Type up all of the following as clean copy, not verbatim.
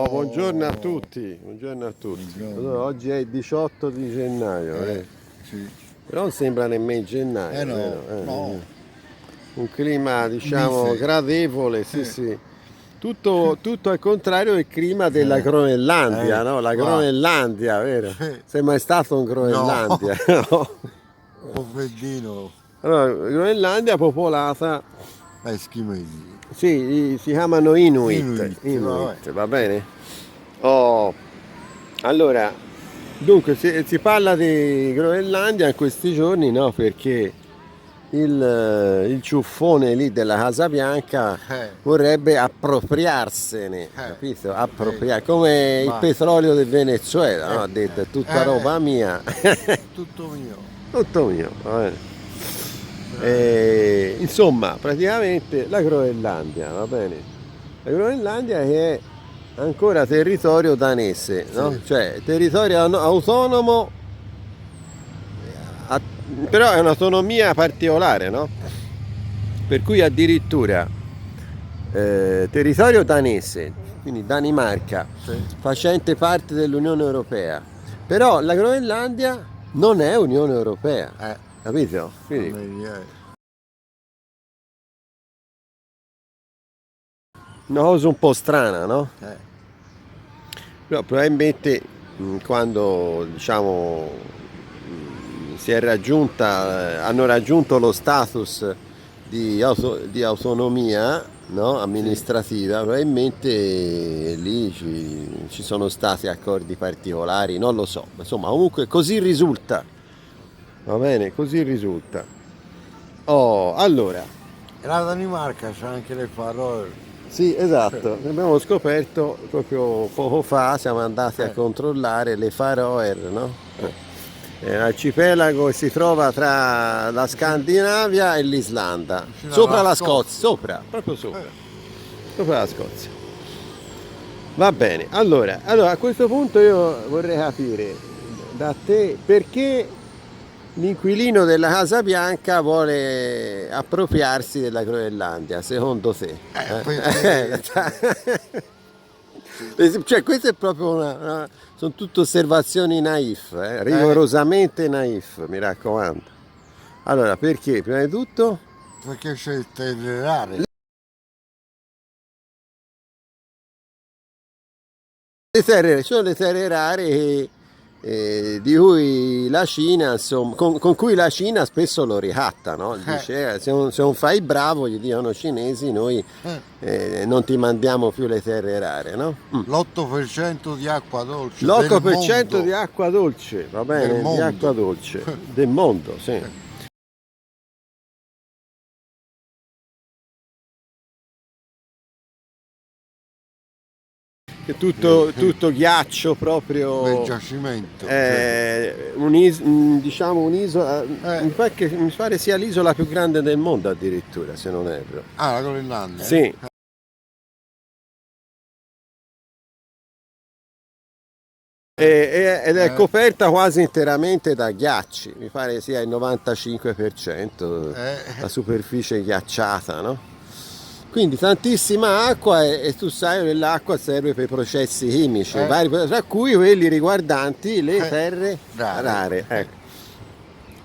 buongiorno a tutti, buongiorno a tutti. Buongiorno. Allora, oggi è il 18 di gennaio, Sì. però non sembra nemmeno gennaio, No, vero? no. Un clima, diciamo, Mite. gradevole, sì, sì. Tutto al contrario del clima della Groenlandia, no? La va. Groenlandia, vero? Sì. Sei mai stato in Groenlandia? No. Un po' freddino, Allora, Groenlandia popolata, eschimesi. sì, si chiamano Inuit, Inuit, Inuit, va bene? Oh, allora, dunque si parla di Groenlandia in questi giorni, no? Perché il ciuffone lì della Casa Bianca Eh, vorrebbe appropriarsene, capito? Appropriare, come il Ma petrolio del Venezuela, no? Ha eh, detto è tutta eh, roba mia, tutto mio. tutto mio, va bene? Insomma, praticamente la Groenlandia, va bene? La Groenlandia che è ancora territorio danese, no? Sì. Cioè territorio autonomo, a- però è un'autonomia particolare, no? Per cui addirittura territorio danese, quindi Danimarca, Sì. facente parte dell'Unione Europea, però la Groenlandia non è Unione Europea, capito? Quindi una cosa un po' strana, no? Però probabilmente quando diciamo si è raggiunta, hanno raggiunto lo status di autonomia, no? Amministrativa, probabilmente lì ci sono stati accordi particolari, non lo so, insomma comunque così risulta, va bene, così risulta. Oh, allora, E la Danimarca c'ha anche le parole. sì, esatto, abbiamo scoperto proprio poco fa, siamo andati a controllare le Faroe, no? È un arcipelago che si trova tra la Scandinavia e l'Islanda, Vicino sopra alla la Scozia. Scozia, sopra, proprio sopra la Scozia. Va bene, allora a questo punto io vorrei capire da te perché l'inquilino della Casa Bianca vuole appropriarsi della Groenlandia, secondo te? Perché Cioè, queste è proprio sono tutte osservazioni naif, rigorosamente naif, mi raccomando. Allora, perché? Prima di tutto, perché c'è il terrare. sono le terre rare di cui la Cina, insomma, con cui la Cina spesso lo ricatta, no? Dice, se non fai bravo, gli dicono cinesi, noi non ti mandiamo più le terre rare, no? L'8% di acqua dolce L'8% del di mondo. acqua dolce, va Del bene? Di mondo. acqua dolce del mondo, sì. È tutto ghiaccio proprio, Del giacimento. diciamo un'isola, mi pare sia l'isola più grande del mondo addirittura, se non erro. Ah, la Groenlandia? Sì. Ed è coperta quasi interamente da ghiacci, mi pare sia il 95% la superficie ghiacciata, no? Quindi tantissima acqua e tu sai che l'acqua serve per i processi chimici, tra cui quelli riguardanti le terre rare. Ecco.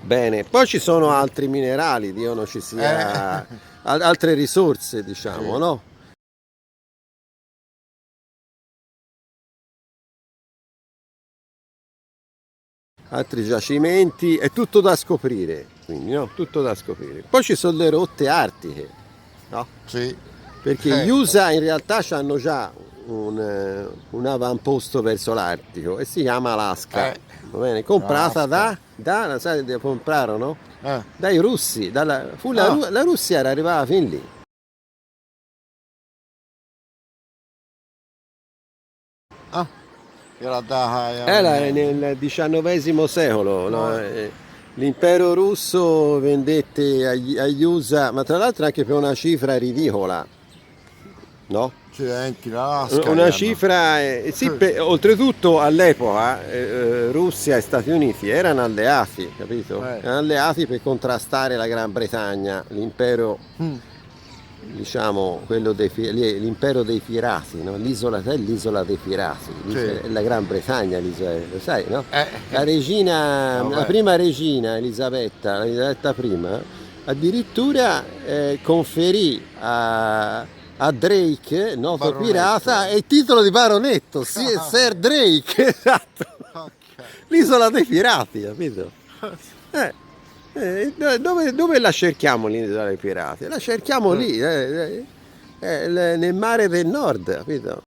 Bene, poi ci sono altri minerali, dicono ci sia altre risorse, diciamo, no? Altri giacimenti, è tutto da scoprire, quindi no? Tutto da scoprire. Poi ci sono le rotte artiche, no? Sì. Perché gli USA in realtà hanno già un avamposto verso l'Artico e si chiama Alaska, va bene? Comprata sai dove comprarono? Dai russi, la Russia era arrivata fin lì. Era nel XIX secolo, no? L'impero russo vendette agli USA, ma tra l'altro anche per una cifra ridicola, no? Una cifra, sì, oltretutto all'epoca Russia e Stati Uniti erano alleati, capito? Erano alleati per contrastare la Gran Bretagna, l'impero diciamo, quello l'impero dei pirati, no? L'isola è l'isola dei pirati, Sì. è la Gran Bretagna, l'isola, lo sai, no? Eh, La regina, vabbè. la prima regina Elisabetta I, addirittura conferì a Drake, noto Baronetto. pirata, il titolo di baronetto, Sir Drake, esatto. Ok. L'isola dei pirati, capito? Dove la cerchiamo l'isola dei pirati? La cerchiamo lì, nel mare del nord, capito?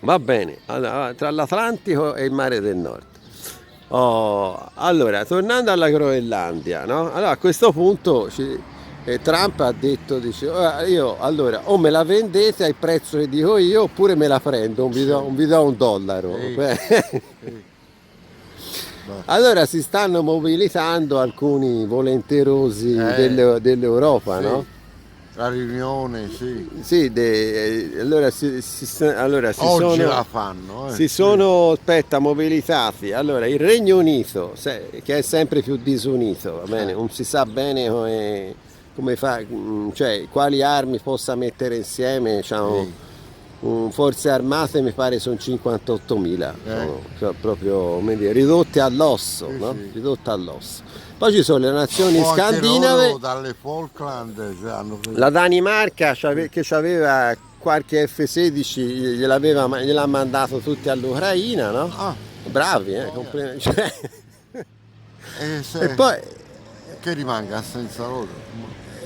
Va bene, allora, tra l'Atlantico e il mare del nord. Oh, allora, tornando alla Groenlandia, no? Allora, a questo punto Trump ha detto, dice, io allora o me la vendete al prezzo che dico io oppure me la prendo, vi do $1. Sì. Beh, Sì. allora si stanno mobilitando alcuni volenterosi dell'Europa, Sì. no? La riunione, sì. Sì, allora si Oggi sono, la fanno. si sono, aspetta, mobilitati. Allora, il Regno Unito, che è sempre più disunito, va bene? Non si sa bene come fa, cioè quali armi possa mettere insieme, diciamo, Sì. forze armate mi pare sono 58.000, sono proprio, come dire, ridotte all'osso, Sì, no? sì. Ridotte all'osso. Poi ci sono le nazioni Poi anche scandinave. loro dalle Falkland hanno preso. La Danimarca che aveva qualche F-16 gliel'ha mandato tutti all'Ucraina, no? Ah, Bravi, complimenti. Cioè, e poi, che rimanga senza loro.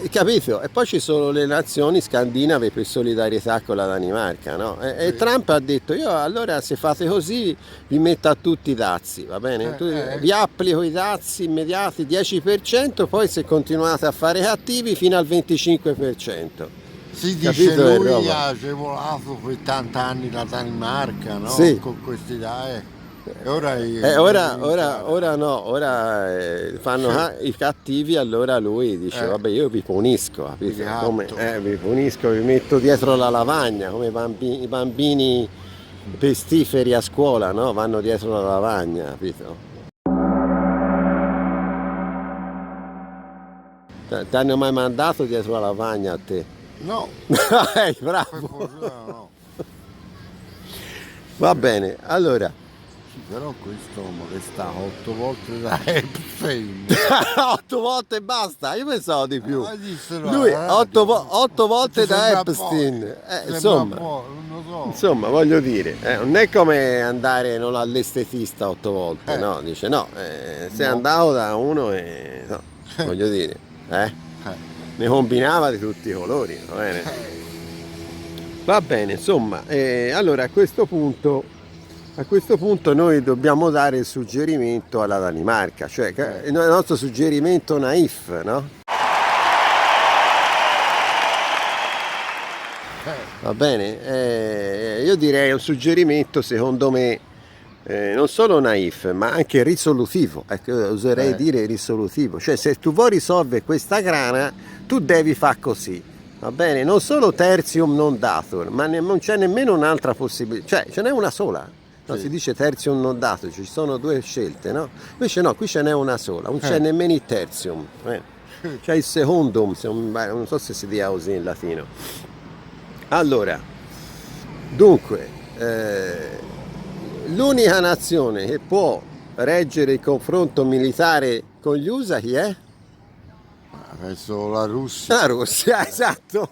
capito? E poi ci sono le nazioni scandinave per solidarietà con la Danimarca, no? E Trump ha detto, io allora se fate così vi metto a tutti i dazi, va bene? Vi applico i dazi immediati 10%, poi se continuate a fare cattivi fino al 25%. Si dice Capito, lui roba? ha agevolato per tanti anni la Danimarca, no? Sì. Con questi dai. E ora, ora no, ora fanno i cattivi, allora lui dice vabbè io vi punisco, capito? Vi punisco, vi metto dietro la lavagna, come i bambini pestiferi a scuola, no? Vanno dietro la lavagna, capito? Ti hanno mai mandato dietro la lavagna a te? no, Bravo! no. Va bene, allora. Però questo mi resta 8 volte da Epstein. 8 volte e basta, io pensavo di più. Dissero, Lui 8 volte ti da sembra Epstein. Sembra non lo so. Insomma, voglio dire, non è come andare non all'estetista 8 volte, no? Dice no, sei andato da uno e no, voglio dire, ne combinava di tutti i colori, va bene? Va bene, insomma, allora a questo punto noi dobbiamo dare il suggerimento alla Danimarca, cioè il nostro suggerimento naif, no? Va bene? Io direi un suggerimento secondo me non solo naif ma anche risolutivo, ecco, oserei dire risolutivo, cioè se tu vuoi risolvere questa grana tu devi fare così. Va bene? Non solo tertium non datur, ma non c'è nemmeno un'altra possibilità, cioè ce n'è una sola. No, si dice tertium non datur, ci sono due scelte, no? Invece no, qui ce n'è una sola, non c'è nemmeno il tertium. C'è il secundum, non so se si dice così in latino. Allora, dunque, l'unica nazione che può reggere il confronto militare con gli USA chi è? Adesso la Russia. La Russia, esatto.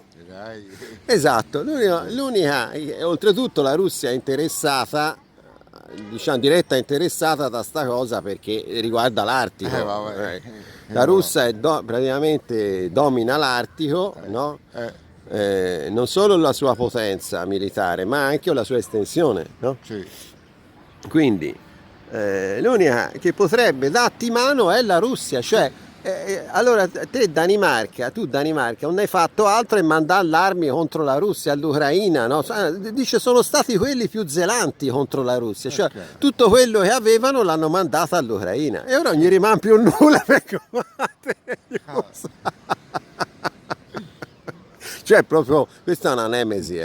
Esatto, l'unica, oltretutto la Russia è interessata, diciamo diretta interessata da sta cosa perché riguarda l'Artico. La Russia praticamente domina l'Artico, no? Non solo la sua potenza militare ma anche la sua estensione, no? Sì. Quindi l'unica che potrebbe darti mano è la Russia, cioè allora tu Danimarca non hai fatto altro che mandare l'armi contro la Russia, all'Ucraina, no? Dice sono stati quelli più zelanti contro la Russia, cioè tutto quello che avevano l'hanno mandato all'Ucraina e ora non gli rimane più nulla per combattere. Cioè proprio questa è una nemesi.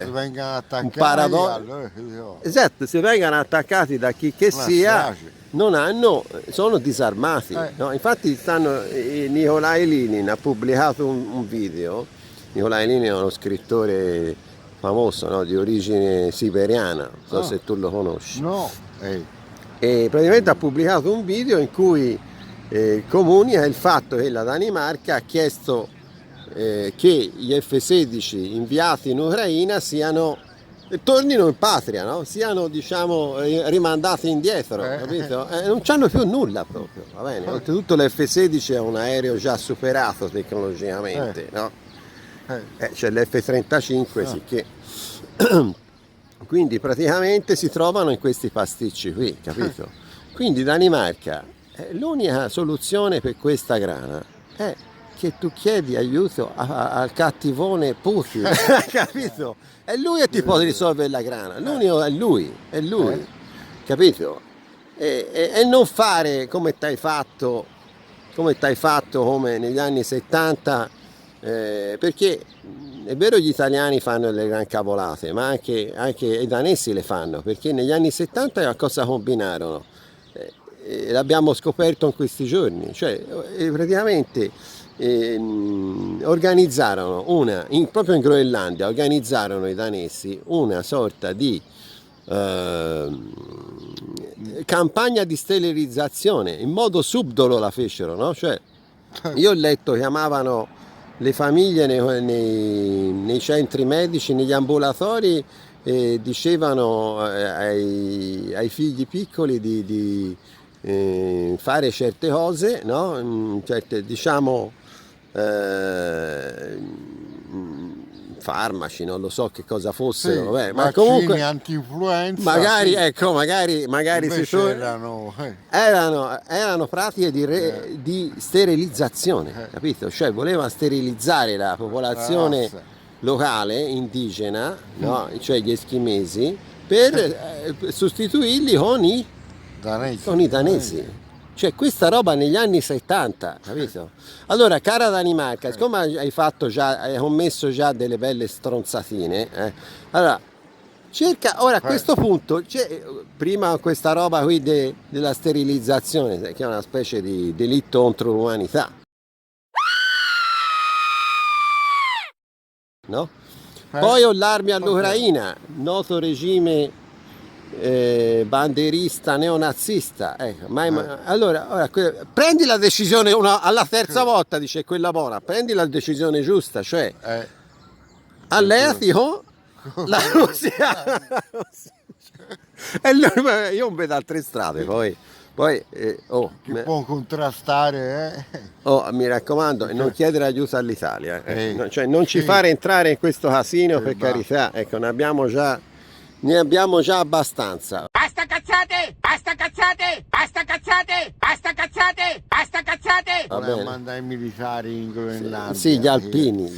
vengono attaccati. Un paradosso. Esatto, se vengono attaccati da chi che sia, sono disarmati. No? Infatti Nikolai Lenin ha pubblicato un video. Nikolai Lenin è uno scrittore famoso, no? Di origine siberiana, non so se tu lo conosci. No. E praticamente ha pubblicato un video in cui comunica il fatto che la Danimarca ha chiesto che gli F-16 inviati in Ucraina tornino in patria, no? Siano rimandati indietro, capito? Non c'hanno più nulla proprio, va bene? Oltretutto l'F-16 è un aereo già superato tecnologicamente, no? C'è l'F-35, sì che... Quindi praticamente si trovano in questi pasticci qui, capito? Quindi Danimarca, l'unica soluzione per questa grana è che tu chiedi aiuto al cattivone Putin, capito? È lui che ti può risolvere la grana, l'unico è lui, capito? E non fare come t'hai fatto come negli anni 70, perché è vero gli italiani fanno le gran cavolate, ma anche i danesi le fanno, perché negli anni 70 cosa combinarono? L'abbiamo scoperto in questi giorni, cioè praticamente organizzarono proprio in Groenlandia, organizzarono i danesi una sorta di campagna di sterilizzazione, in modo subdolo la fecero, no? Cioè, io ho letto, chiamavano le famiglie nei centri medici, negli ambulatori, dicevano ai figli piccoli di fare certe cose, no? Certe, farmaci, non lo so che cosa fossero, sì, vabbè, ma comunque anti-influenza, magari, sì. ecco, magari erano pratiche di sterilizzazione, capito? Cioè voleva sterilizzare la popolazione locale, indigena, no? Cioè gli eschimesi, per sostituirli con i danesi. Cioè questa roba negli anni 70, capito? Allora, cara Danimarca, siccome hai commesso già delle belle stronzatine, allora cerca, ora a questo punto, prima questa roba qui della sterilizzazione, che è una specie di delitto contro l'umanità, no? Poi ho l'armi all'Ucraina, noto regime banderista neonazista, allora ora, prendi la decisione alla terza volta, dice quella buona, prendi la decisione giusta, cioè alleati con la Russia. E io non vedo altre strade, poi che può contrastare, mi raccomando, non chiedere aiuto all'Italia, cioè non ci fare entrare in questo casino, per carità, ecco, ne abbiamo già abbastanza. Basta cazzate! Basta cazzate! Basta cazzate! Basta cazzate! Basta cazzate! Voleva mandare i militari in Groenlandia. Sì, gli alpini,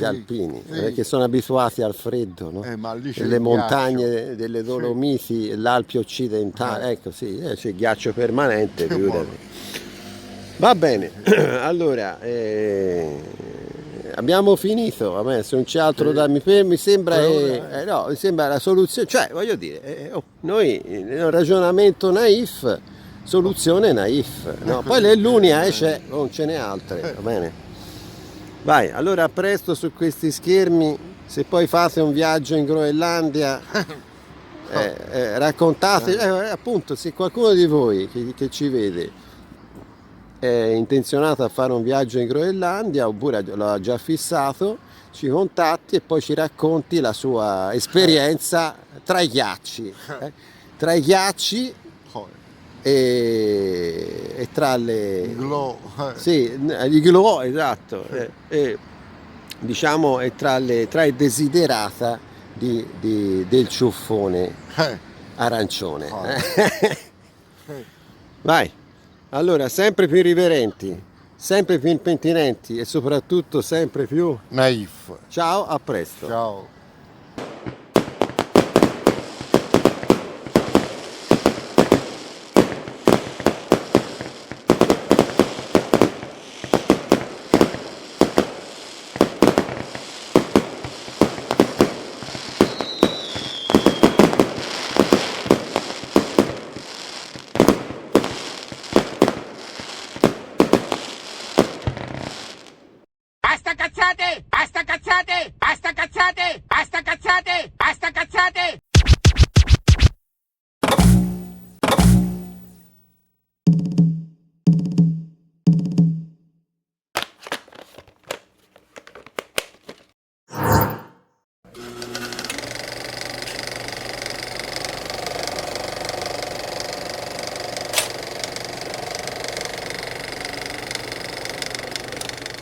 perché sono abituati al freddo, no? Ma lì c'è le montagne delle Dolomiti, l'Alpi occidentale, ecco, sì, c'è ghiaccio permanente, va bene. Allora, abbiamo finito, a me se non c'è altro da mi sembra mi sembra la soluzione, cioè voglio dire, noi nel ragionamento naif, soluzione naif, no? Poi l'unica c'è, non ce n'è altre, va bene? Vai, allora a presto su questi schermi, se poi fate un viaggio in Groenlandia, raccontate, appunto, se qualcuno di voi che ci vede è intenzionato a fare un viaggio in Groenlandia oppure l'ha già fissato, ci contatti e poi ci racconti la sua esperienza tra i ghiacci, e tra le gli glow, esatto, diciamo, e tra i desiderata del ciuffone arancione. Vai. Allora, sempre più irriverenti, sempre più impentinenti e soprattutto sempre più naif. Ciao, a presto. Ciao. Basta cazzate! Basta cazzate! Basta cazzate!